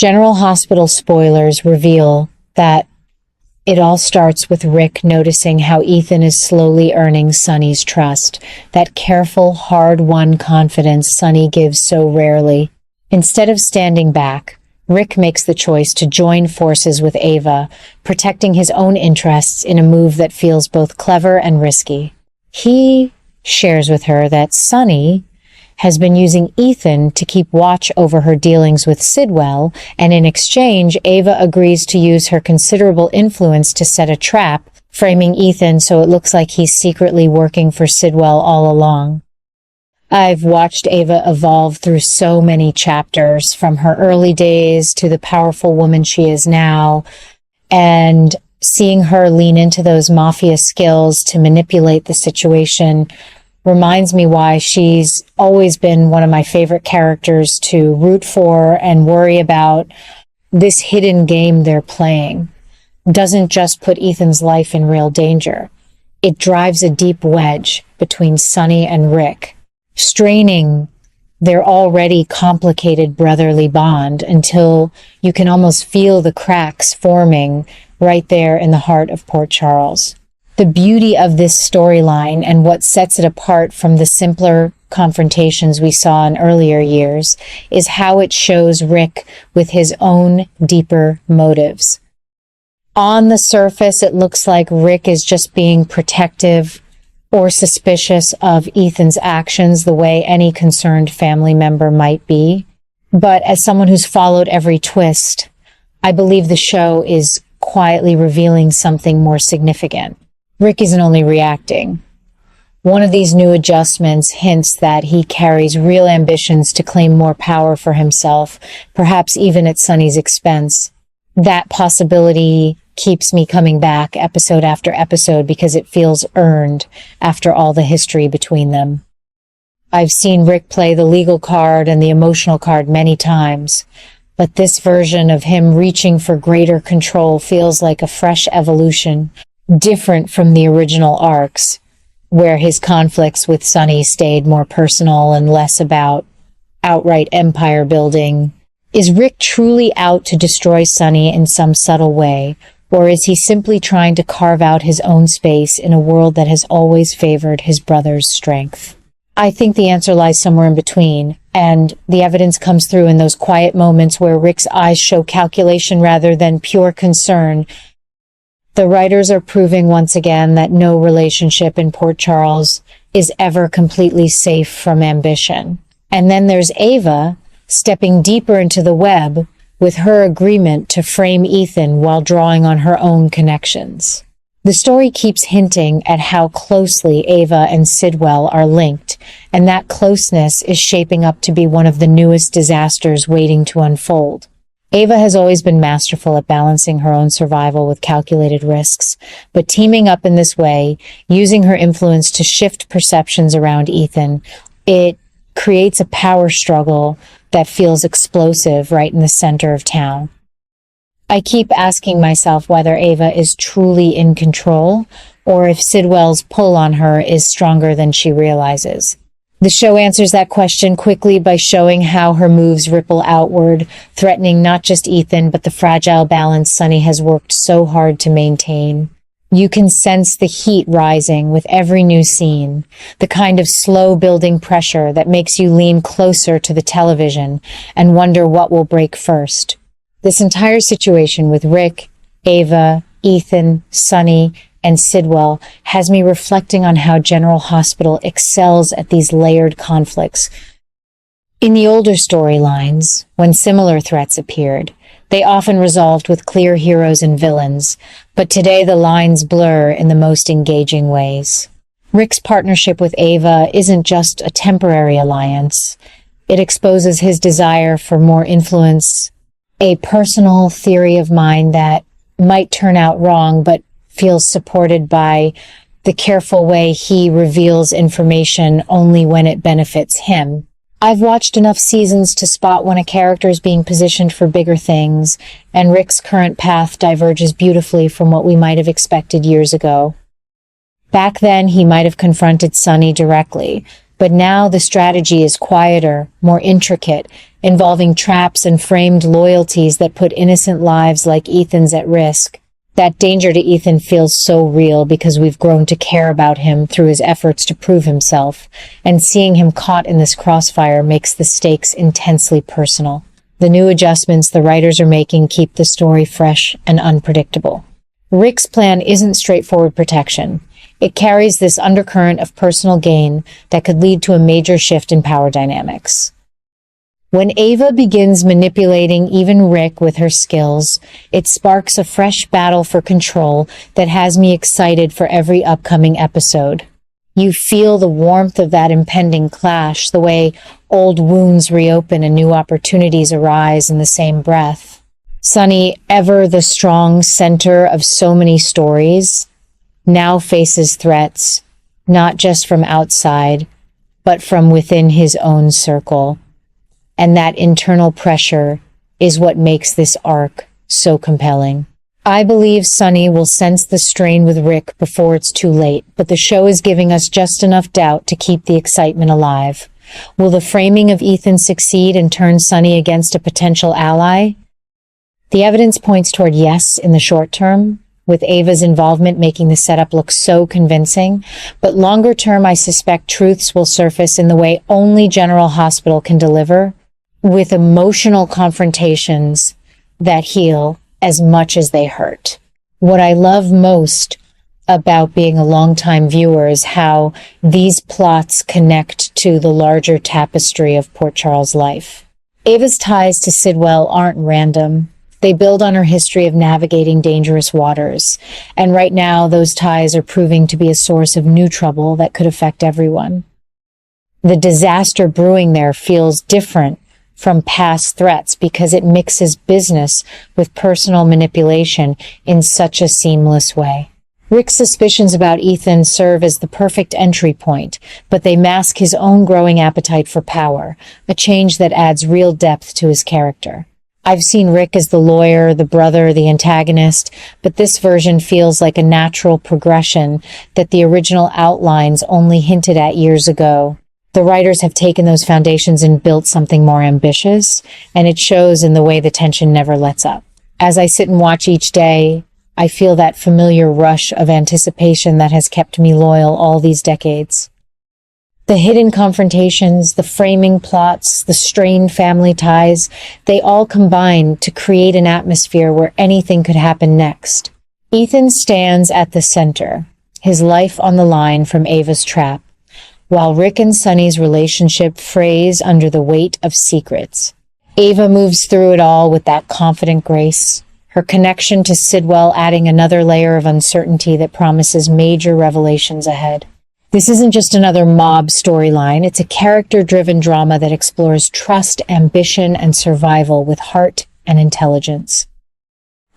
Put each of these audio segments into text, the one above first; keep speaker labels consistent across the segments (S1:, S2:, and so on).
S1: General Hospital spoilers reveal that it all starts with Rick noticing how Ethan is slowly earning Sonny's trust, that careful, hard-won confidence Sonny gives so rarely. Instead of standing back, Rick makes the choice to join forces with Ava, protecting his own interests in a move that feels both clever and risky. He shares with her that Sonny has been using Ethan to keep watch over her dealings with Sidwell, and in exchange, Ava agrees to use her considerable influence to set a trap, framing Ethan so it looks like he's secretly working for Sidwell all along. I've watched Ava evolve through so many chapters, from her early days to the powerful woman she is now, and seeing her lean into those mafia skills to manipulate the situation reminds me why she's always been one of my favorite characters to root for and worry about. This hidden game they're playing doesn't just put Ethan's life in real danger. It drives a deep wedge between Sonny and Rick, straining their already complicated brotherly bond until you can almost feel the cracks forming right there in the heart of Port Charles. The beauty of this storyline and what sets it apart from the simpler confrontations we saw in earlier years is how it shows Rick with his own deeper motives. On the surface, it looks like Rick is just being protective or suspicious of Ethan's actions the way any concerned family member might be. But as someone who's followed every twist, I believe the show is quietly revealing something more significant. Rick isn't only reacting. One of these new adjustments hints that he carries real ambitions to claim more power for himself, perhaps even at Sonny's expense. That possibility keeps me coming back episode after episode because it feels earned after all the history between them. I've seen Rick play the legal card and the emotional card many times, but this version of him reaching for greater control feels like a fresh evolution, different from the original arcs, where his conflicts with Sonny stayed more personal and less about outright empire building. Is Rick truly out to destroy Sonny in some subtle way, or is he simply trying to carve out his own space in a world that has always favored his brother's strength? I think the answer lies somewhere in between, and the evidence comes through in those quiet moments where Rick's eyes show calculation rather than pure concern. The writers are proving once again that no relationship in Port Charles is ever completely safe from ambition. And then there's Ava stepping deeper into the web with her agreement to frame Ethan while drawing on her own connections. The story keeps hinting at how closely Ava and Sidwell are linked, and that closeness is shaping up to be one of the newest disasters waiting to unfold. Ava has always been masterful at balancing her own survival with calculated risks, but teaming up in this way, using her influence to shift perceptions around Ethan, it creates a power struggle that feels explosive right in the center of town. I keep asking myself whether Ava is truly in control, or if Sidwell's pull on her is stronger than she realizes. The show answers that question quickly by showing how her moves ripple outward, threatening not just Ethan, but the fragile balance Sonny has worked so hard to maintain. You can sense the heat rising with every new scene, the kind of slow-building pressure that makes you lean closer to the television and wonder what will break first. This entire situation with Rick, Ava, Ethan, Sonny, and Sidwell has me reflecting on how General Hospital excels at these layered conflicts. In the older storylines, when similar threats appeared, they often resolved with clear heroes and villains, but today the lines blur in the most engaging ways. Rick's partnership with Ava isn't just a temporary alliance. It exposes his desire for more influence, a personal theory of mine that might turn out wrong, but feels supported by the careful way he reveals information only when it benefits him. I've watched enough seasons to spot when a character is being positioned for bigger things, and Rick's current path diverges beautifully from what we might have expected years ago. Back then, he might have confronted Sonny directly, but now the strategy is quieter, more intricate, involving traps and framed loyalties that put innocent lives like Ethan's at risk. That danger to Ethan feels so real because we've grown to care about him through his efforts to prove himself, and seeing him caught in this crossfire makes the stakes intensely personal. The new adjustments the writers are making keep the story fresh and unpredictable. Rick's plan isn't straightforward protection. It carries this undercurrent of personal gain that could lead to a major shift in power dynamics. When Ava begins manipulating even Rick with her skills, it sparks a fresh battle for control that has me excited for every upcoming episode. You feel the warmth of that impending clash, the way old wounds reopen and new opportunities arise in the same breath. Sonny, ever the strong center of so many stories, now faces threats, not just from outside, but from within his own circle. And that internal pressure is what makes this arc so compelling. I believe Sonny will sense the strain with Rick before it's too late, but the show is giving us just enough doubt to keep the excitement alive. Will the framing of Ethan succeed and turn Sonny against a potential ally? The evidence points toward yes in the short term, with Ava's involvement making the setup look so convincing, but longer term I suspect truths will surface in the way only General Hospital can deliver, with emotional confrontations that heal as much as they hurt. What I love most about being a longtime viewer is how these plots connect to the larger tapestry of Port Charles' life. Ava's ties to Sidwell aren't random. They build on her history of navigating dangerous waters, and right now those ties are proving to be a source of new trouble that could affect everyone. The disaster brewing there feels different from past threats because it mixes business with personal manipulation in such a seamless way. Rick's suspicions about Ethan serve as the perfect entry point, but they mask his own growing appetite for power, a change that adds real depth to his character. I've seen Rick as the lawyer, the brother, the antagonist, but this version feels like a natural progression that the original outlines only hinted at years ago. The writers have taken those foundations and built something more ambitious, and it shows in the way the tension never lets up. As I sit and watch each day, I feel that familiar rush of anticipation that has kept me loyal all these decades. The hidden confrontations, the framing plots, the strained family ties, they all combine to create an atmosphere where anything could happen next. Ethan stands at the center, his life on the line from Ava's trap, while Rick and Sonny's relationship frays under the weight of secrets. Ava moves through it all with that confident grace, her connection to Sidwell adding another layer of uncertainty that promises major revelations ahead. This isn't just another mob storyline, it's a character-driven drama that explores trust, ambition, and survival with heart and intelligence.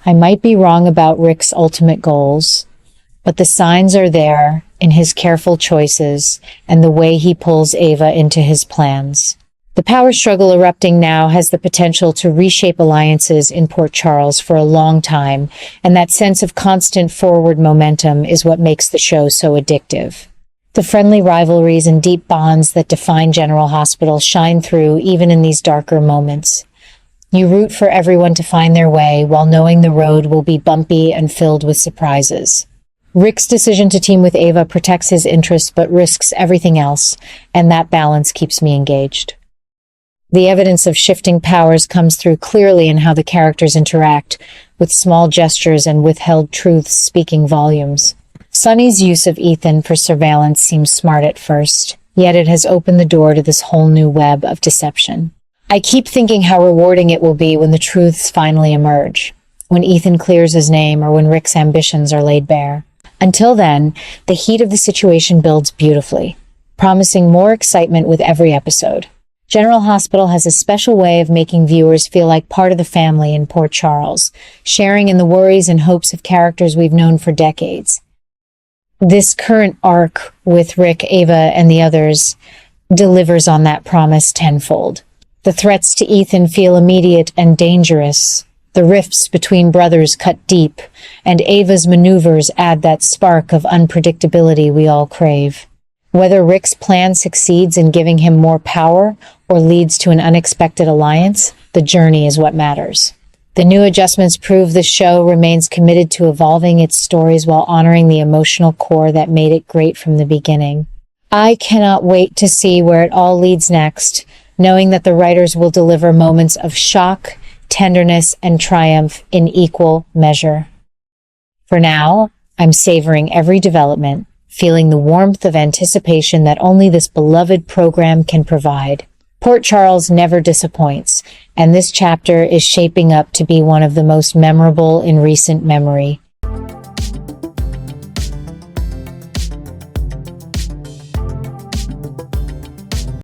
S1: I might be wrong about Rick's ultimate goals, but the signs are there in his careful choices and the way he pulls Ava into his plans. The power struggle erupting now has the potential to reshape alliances in Port Charles for a long time, and that sense of constant forward momentum is what makes the show so addictive. The friendly rivalries and deep bonds that define General Hospital shine through even in these darker moments. You root for everyone to find their way while knowing the road will be bumpy and filled with surprises. Rick's decision to team with Ava protects his interests but risks everything else, and that balance keeps me engaged. The evidence of shifting powers comes through clearly in how the characters interact, with small gestures and withheld truths speaking volumes. Sonny's use of Ethan for surveillance seems smart at first, yet it has opened the door to this whole new web of deception. I keep thinking how rewarding it will be when the truths finally emerge, when Ethan clears his name or when Rick's ambitions are laid bare. Until then, the heat of the situation builds beautifully, promising more excitement with every episode. General Hospital has a special way of making viewers feel like part of the family in Port Charles, sharing in the worries and hopes of characters we've known for decades. This current arc with Rick, Ava, and the others delivers on that promise tenfold. The threats to Ethan feel immediate and dangerous. The rifts between brothers cut deep, and Ava's maneuvers add that spark of unpredictability we all crave. Whether Rick's plan succeeds in giving him more power or leads to an unexpected alliance, the journey is what matters. The new adjustments prove the show remains committed to evolving its stories while honoring the emotional core that made it great from the beginning. I cannot wait to see where it all leads next, knowing that the writers will deliver moments of shock, tenderness, and triumph in equal measure. For now, I'm savoring every development, feeling the warmth of anticipation that only this beloved program can provide. Port Charles never disappoints, and this chapter is shaping up to be one of the most memorable in recent memory.